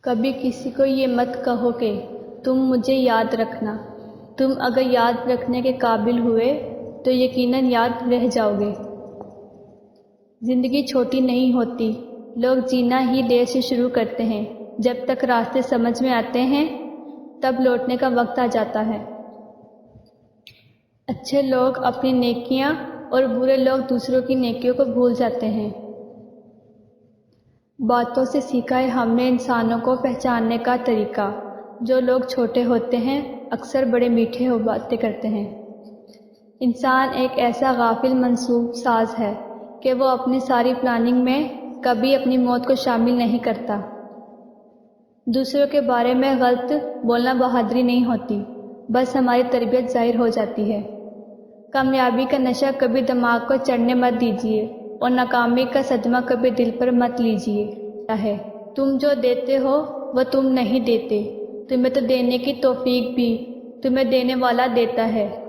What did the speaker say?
کبھی کسی کو یہ مت کہو کہ تم مجھے یاد رکھنا۔ تم اگر یاد رکھنے کے قابل ہوئے تو یقیناً یاد رہ جاؤ گے۔ زندگی چھوٹی نہیں ہوتی، لوگ جینا ہی دیر سے شروع کرتے ہیں۔ جب تک راستے سمجھ میں آتے ہیں تب لوٹنے کا وقت آ جاتا ہے۔ اچھے لوگ اپنی نیکیاں اور برے لوگ دوسروں کی نیکیوں کو بھول جاتے ہیں۔ باتوں سے سیکھا ہے ہم نے انسانوں کو پہچاننے کا طریقہ۔ جو لوگ چھوٹے ہوتے ہیں اکثر بڑے میٹھے باتیں کرتے ہیں۔ انسان ایک ایسا غافل منصوب ساز ہے کہ وہ اپنی ساری پلاننگ میں کبھی اپنی موت کو شامل نہیں کرتا۔ دوسروں کے بارے میں غلط بولنا بہادری نہیں ہوتی، بس ہماری تربیت ظاہر ہو جاتی ہے۔ کامیابی کا نشہ کبھی دماغ کو چڑھنے مت دیجیے اور ناکامی کا صدمہ کبھی دل پر مت لیجیے۔ تم جو دیتے ہو وہ تم نہیں دیتے، تمہیں تو دینے کی توفیق بھی تمہیں دینے والا دیتا ہے۔